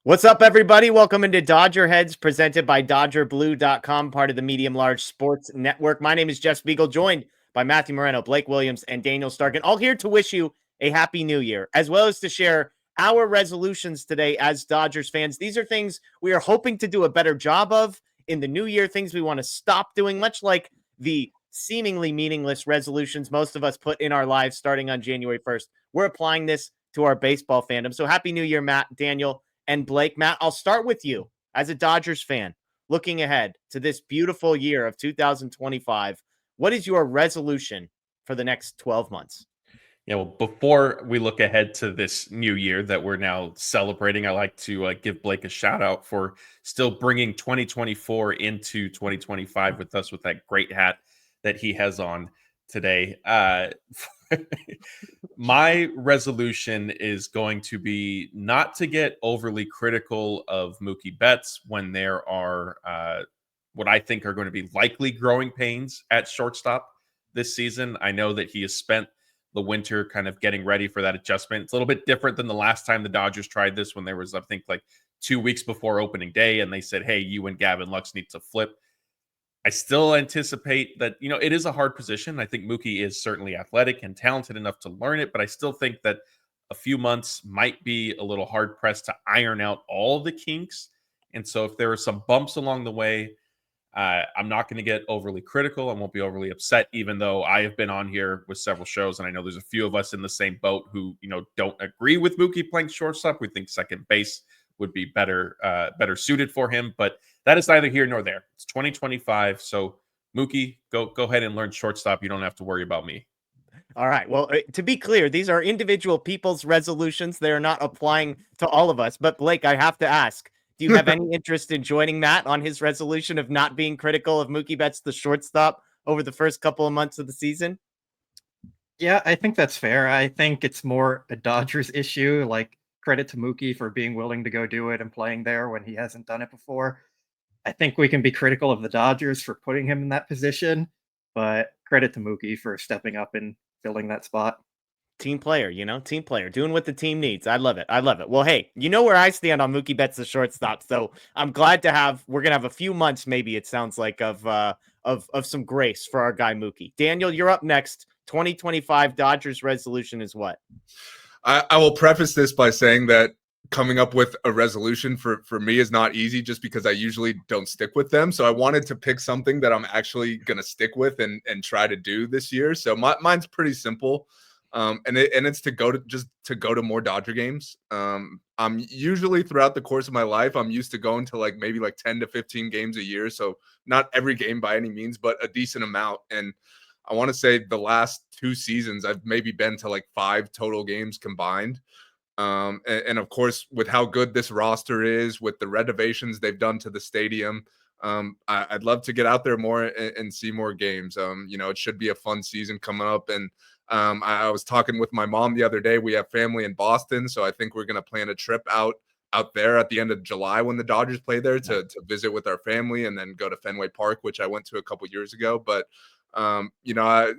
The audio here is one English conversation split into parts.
What's up, everybody? Welcome into DodgerHeads, presented by DodgerBlue.com, part of the Medium Large Sports Network. My name is Jeff Spiegel, joined by Matthew Moreno, Blake Williams, and Daniel Starkand, all here to wish you a happy new year, as well as to share our resolutions today as Dodgers fans. These are things we are hoping to do a better job of in the new year, things we want to stop doing, much like the seemingly meaningless resolutions most of us put in our lives starting on January 1st. We're applying this to our baseball fandom. So happy new year, Matt, Daniel, and Blake. Matt, I'll start with you as a Dodgers fan looking ahead to this beautiful year of 2025. What is your resolution for the next 12 months? Yeah, well, before we look ahead to this new year that we're now celebrating, I like to give Blake a shout out for still bringing 2024 into 2025 with us with that great hat that he has on today. My resolution is going to be not to get overly critical of Mookie Betts when there are what I think are going to be likely growing pains at shortstop this season. I know that he has spent the winter kind of getting ready for that adjustment. It's a little bit different than the last time the Dodgers tried this, when there was, I think, like 2 weeks before opening day, and they said, hey, you and Gavin Lux need to flip. I still anticipate that, it is a hard position. I think Mookie is certainly athletic and talented enough to learn it, but I still think that a few months might be a little hard pressed to iron out all the kinks. And so if there are some bumps along the way, I'm not going to get overly critical. I won't be overly upset, even though I have been on here with several shows, and I know there's a few of us in the same boat who, don't agree with Mookie playing shortstop. We think second base would be better suited for him, but that is neither here nor there. It's 2025, so Mookie, go ahead and learn shortstop. You don't have to worry about me. All right. Well, to be clear, these are individual people's resolutions. They are not applying to all of us. But Blake, I have to ask, do you have any interest in joining Matt on his resolution of not being critical of Mookie Betts, the shortstop, over the first couple of months of the season? Yeah, I think that's fair. I think it's more a Dodgers issue. Like, credit to Mookie for being willing to go do it and playing there when he hasn't done it before. I think we can be critical of the Dodgers for putting him in that position, but credit to Mookie for stepping up and filling that spot. Team player, team player, doing what the team needs. I love it. I love it. Well, hey, you know where I stand on Mookie Betts, the shortstop. So I'm glad we're gonna have a few months, maybe it sounds like, of some grace for our guy Mookie. Daniel, you're up next. 2025 Dodgers resolution is what? I will preface this by saying that coming up with a resolution for me is not easy, just because I usually don't stick with them. So I wanted to pick something that I'm actually going to stick with and try to do this year. So mine's pretty simple. And it's to go to more Dodger games. I'm usually, throughout the course of my life, I'm used to going to maybe 10 to 15 games a year. So not every game by any means, but a decent amount. And I want to say the last 2 seasons, I've maybe been to 5 total games combined. And of course, with how good this roster is, with the renovations they've done to the stadium, I'd love to get out there more and see more games. It should be a fun season coming up. And I was talking with my mom the other day. We have family in Boston, so I think we're going to plan a trip out there at the end of July when the Dodgers play there to visit with our family, and then go to Fenway Park, which I went to a couple years ago. But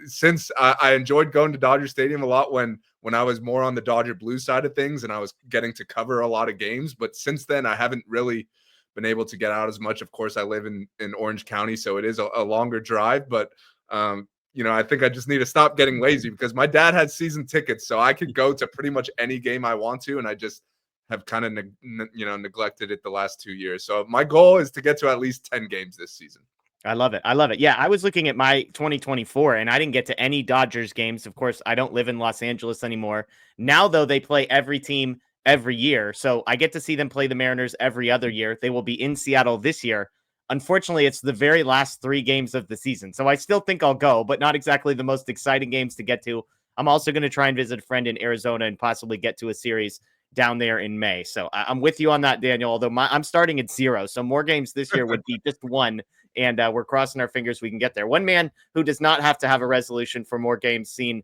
since I enjoyed going to Dodger Stadium a lot when I was more on the Dodger Blue side of things, and I was getting to cover a lot of games, but since then I haven't really been able to get out as much. Of course, I live in Orange County, so it is a longer drive, but I think I just need to stop getting lazy, because my dad had season tickets, so I could go to pretty much any game I want to, and I just have kind of neglected it the last 2 years. So my goal is to get to at least 10 games this season. I love it. I love it. Yeah, I was looking at my 2024 and I didn't get to any Dodgers games. Of course, I don't live in Los Angeles anymore. Now, though, they play every team every year. So I get to see them play the Mariners every other year. They will be in Seattle this year. Unfortunately, it's the very last 3 games of the season. So I still think I'll go, but not exactly the most exciting games to get to. I'm also going to try and visit a friend in Arizona and possibly get to a series down there in May. So I'm with you on that, Daniel, although I'm starting at 0. So more games this year would be just 1. And we're crossing our fingers we can get there. One man who does not have to have a resolution for more games seen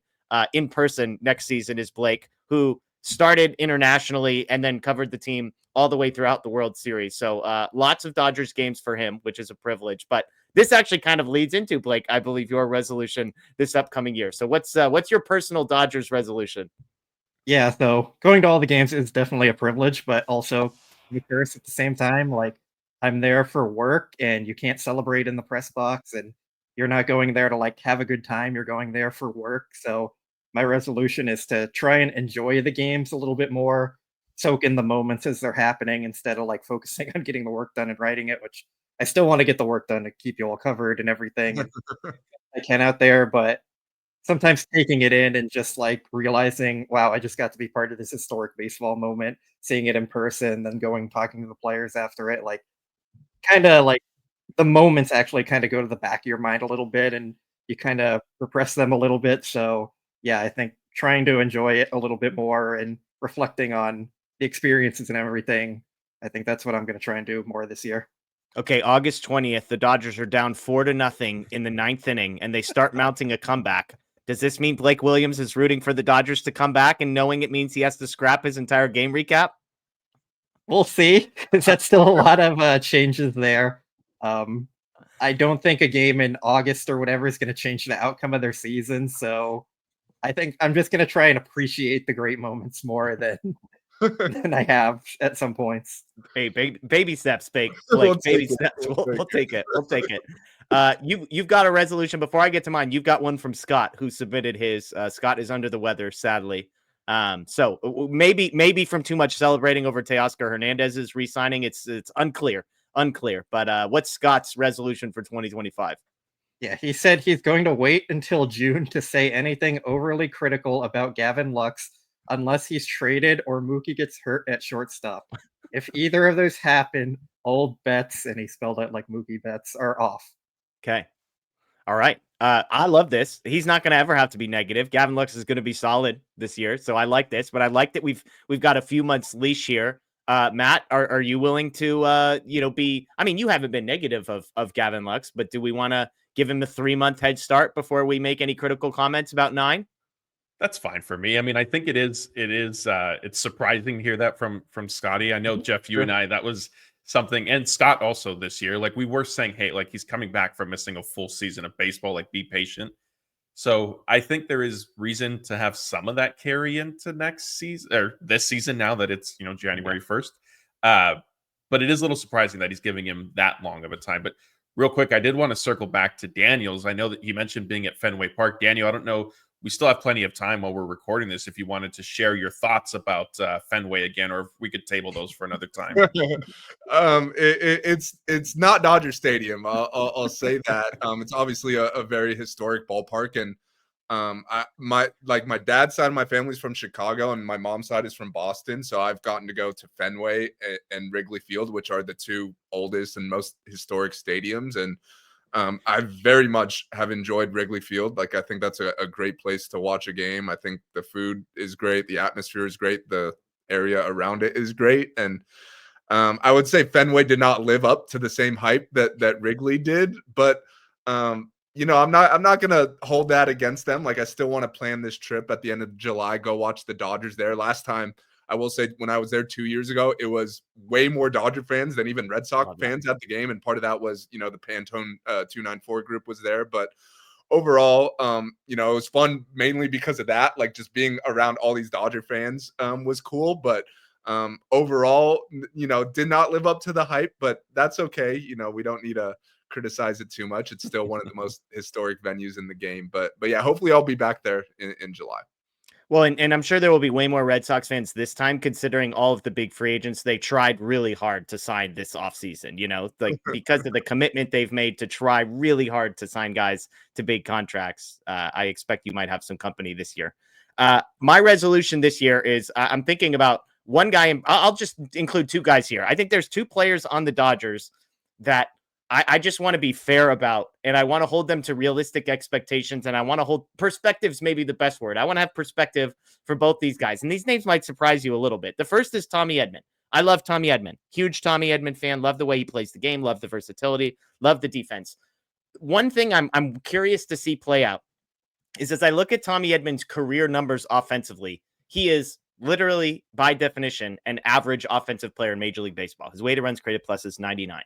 in person next season is Blake, who started internationally and then covered the team all the way throughout the World Series. So lots of Dodgers games for him, which is a privilege. But this actually kind of leads into, Blake, I believe, your resolution this upcoming year. So what's your personal Dodgers resolution? Yeah, so going to all the games is definitely a privilege, but also the curse at the same time. Like, I'm there for work, and you can't celebrate in the press box, and you're not going there to like have a good time. You're going there for work. So my resolution is to try and enjoy the games a little bit more, soak in the moments as they're happening instead of like focusing on getting the work done and writing it, which I still want to get the work done to keep you all covered and everything. And I can out there, but sometimes taking it in and just like realizing, wow, I just got to be part of this historic baseball moment, seeing it in person, then going talking to the players after it, like kind of like the moments actually kind of go to the back of your mind a little bit and you kind of repress them a little bit. So yeah, I think trying to enjoy it a little bit more and reflecting on the experiences and everything, I think that's what I'm going to try and do more this year. Okay, August 20th, the Dodgers are down 4-0 in the ninth inning, and they start mounting a comeback. Does this mean Blake Williams is rooting for the Dodgers to come back and knowing it means he has to scrap his entire game recap? We'll see. That's still a lot of changes there. Um, I don't think a game in August or whatever is going to change the outcome of their season. So I think I'm just going to try and appreciate the great moments more than I have at some points. Hey, baby steps, Blake. We'll Baby take it. steps. We'll We'll take take it. We'll take it. You've got a resolution. Before I get to mine, you've got one from Scott, who submitted his. Scott is under the weather, sadly. So maybe from too much celebrating over Teoscar Hernandez's re-signing, it's unclear. But what's Scott's resolution for 2025? Yeah, he said he's going to wait until June to say anything overly critical about Gavin Lux unless he's traded or Mookie gets hurt at shortstop. If either of those happen, old bets, and he spelled it like Mookie Betts, are off. Okay. All right. I love this. He's not going to ever have to be negative. Gavin Lux is going to be solid this year, so I like this. But I like that we've got a few months leash here. Matt, are you willing to be? I mean, you haven't been negative of Gavin Lux, but do we want to give him a 3-month head start before we make any critical comments about 9? That's fine for me. I mean, I think it's surprising to hear that from Scotty. I know Jeff, you and I, that was something, and Scott also this year, like we were saying, hey, like he's coming back from missing a full season of baseball, like be patient. So I think there is reason to have some of that carry into next season or this season now that it's, January 1st. But it is a little surprising that he's giving him that long of a time. But real quick, I did want to circle back to Daniels. I know that you mentioned being at Fenway Park. Daniel, I don't know, we still have plenty of time while we're recording this if you wanted to share your thoughts about Fenway again, or if we could table those for another time. It's not Dodger Stadium. I'll say that. It's obviously a very historic ballpark, and my dad's side of my family's from Chicago, and my mom's side is from Boston. So I've gotten to go to Fenway and Wrigley Field, which are the two oldest and most historic stadiums, and I very much have enjoyed Wrigley Field. Like, I think that's a great place to watch a game. I think the food is great. The atmosphere is great. The area around it is great. And I would say Fenway did not live up to the same hype that Wrigley did. But, I'm not going to hold that against them. Like, I still want to plan this trip at the end of July, go watch the Dodgers there. Last time, I will say, when I was there 2 years ago, it was way more Dodger fans than even Red Sox fans at the game. And part of that was, the Pantone 294 group was there. But overall, it was fun mainly because of that. Like, just being around all these Dodger fans was cool. But overall, did not live up to the hype. But that's okay. We don't need to criticize it too much. It's still one of the most historic venues in the game. But yeah, hopefully I'll be back there in July. Well, and I'm sure there will be way more Red Sox fans this time, considering all of the big free agents they tried really hard to sign this offseason, like because of the commitment they've made to try really hard to sign guys to big contracts. I expect you might have some company this year. My resolution this year is I'm thinking about one guy. I'll just include 2 guys here. I think there's 2 players on the Dodgers that I just want to be fair about, and I want to hold them to realistic expectations, and I want to hold perspective's maybe the best word. I want to have perspective for both these guys, and these names might surprise you a little bit. The first is Tommy Edman. I love Tommy Edman. Huge Tommy Edman fan. Love the way he plays the game. Love the versatility. Love the defense. One thing I'm curious to see play out is as I look at Tommy Edman's career numbers offensively, he is literally, by definition, an average offensive player in Major League Baseball. His weighted runs created plus is 99.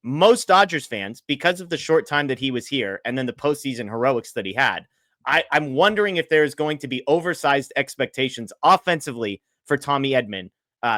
Most Dodgers fans, because of the short time that he was here and then the postseason heroics that he had, I'm wondering if there is going to be oversized expectations offensively for Tommy Edman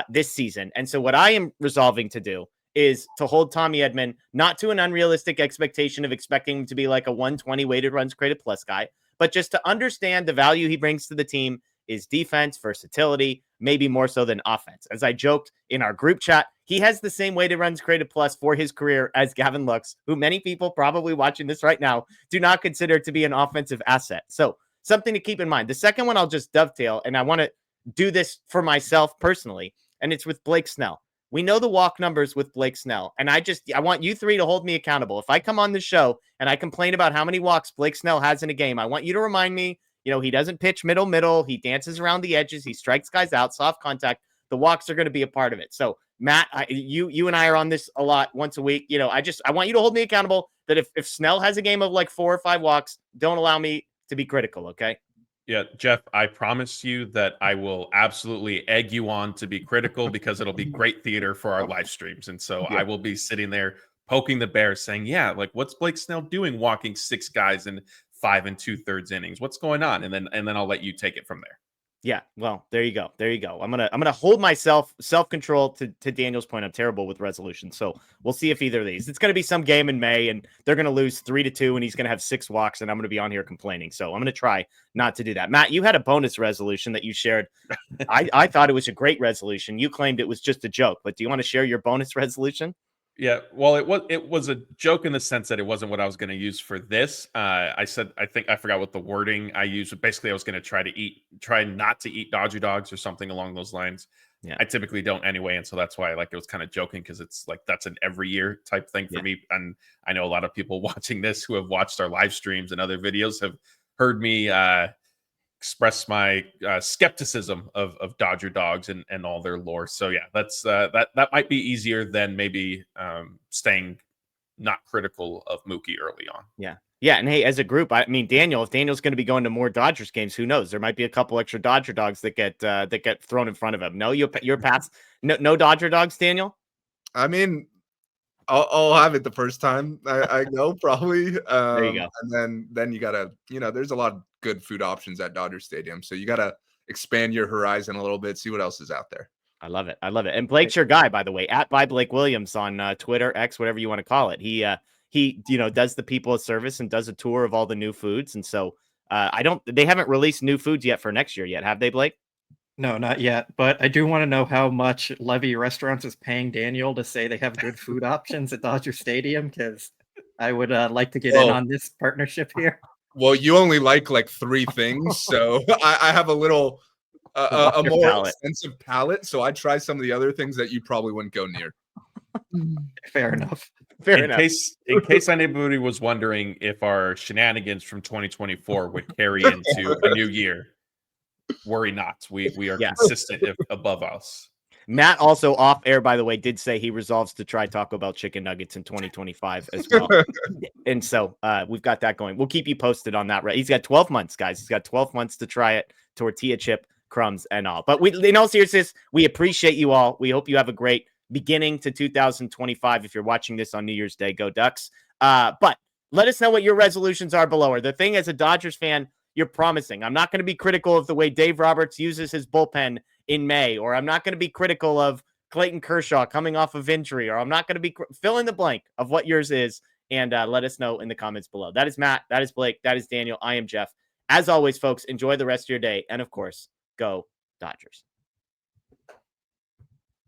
this season. And so what I am resolving to do is to hold Tommy Edman not to an unrealistic expectation of expecting him to be like a 120 weighted runs created plus guy, but just to understand the value he brings to the team is defense, versatility, maybe more so than offense. As I joked in our group chat, he has the same weighted runs created plus for his career as Gavin Lux, who many people probably watching this right now do not consider to be an offensive asset. So something to keep in mind. The second one I'll just dovetail, and I want to do this for myself personally, and it's with Blake Snell. We know the walk numbers with Blake Snell, and I want you three to hold me accountable. If I come on the show and I complain about how many walks Blake Snell has in a game, I want you to remind me, he doesn't pitch middle. He dances around the edges. He strikes guys out, soft contact. The walks are going to be a part of it. So Matt, you and I are on this a lot once a week. I want you to hold me accountable that if Snell has a game of like 4 or 5 walks, don't allow me to be critical. Okay. Yeah, Jeff, I promise you that I will absolutely egg you on to be critical because it'll be great theater for our live streams. And so I will be sitting there poking the bear saying, yeah, like what's Blake Snell doing walking 6 guys in 5 2/3 innings? What's going on? And then I'll let you take it from there. Yeah, well, there you go. I'm gonna hold myself self-control to Daniel's point. I'm terrible with resolution, so we'll see if either of these. It's gonna be some game in May, and they're gonna lose 3-2, and he's gonna have 6 walks, and I'm gonna be on here complaining. So I'm gonna try not to do that. Matt, you had a bonus resolution that you shared. I thought it was a great resolution. You claimed it was just a joke, but do you want to share your bonus resolution? Yeah, well, it was a joke in the sense that it wasn't what I was going to use for this. I think I forgot what the wording I used. But basically, I was going to try not to eat Dodger dogs or something along those lines. Yeah, I typically don't anyway, and so that's why it was kind of joking because it's like that's an every year type thing for me. And I know a lot of people watching this who have watched our live streams and other videos have heard me express my skepticism of Dodger dogs and all their lore. So yeah, that's that might be easier than maybe staying not critical of Mookie early on. Yeah, and hey, as a group, I mean, if Daniel's going to be going to more Dodgers games, who knows? There might be a couple extra Dodger dogs that get thrown in front of him. No, your paths, no Dodger dogs, Daniel. I mean, I'll have it the first time I go probably. There you go. And then you gotta, there's a lot of good food options at Dodger Stadium, so you gotta expand your horizon a little bit, see what else is out there. I love it. And Blake's your guy, by the way, by Blake Williams on Twitter, X, whatever you want to call it. He does the people a service and does a tour of all the new foods, and so they haven't released new foods yet for next year yet, have they, Blake? No, not yet. But I do want to know how much Levy Restaurants is paying Daniel to say they have good food options at Dodger Stadium, because I would like to get in on this partnership here. Well, you only like 3 things, so I have a little a more extensive palate, so I try some of the other things that you probably wouldn't go near. Fair enough. In case anybody was wondering if our shenanigans from 2024 would carry into a new year, worry not. We are consistent if above us. Matt also off air, by the way, did say he resolves to try Taco Bell chicken nuggets in 2025 as well. And so we've got that going. We'll keep you posted on that. Right? He's got 12 months, guys. He's got 12 months to try it. Tortilla chip, crumbs, and all. But in all seriousness, we appreciate you all. We hope you have a great beginning to 2025. If you're watching this on New Year's Day, go Ducks. But let us know what your resolutions are below. Or the thing as a Dodgers fan, you're promising. I'm not going to be critical of the way Dave Roberts uses his bullpen in May, or I'm not going to be critical of Clayton Kershaw coming off of injury, or I'm not going to be fill in the blank of what yours is, and let us know in the comments below. That is Matt. That is Blake. That is Daniel. I am Jeff. As always, folks, enjoy the rest of your day. And of course, go Dodgers.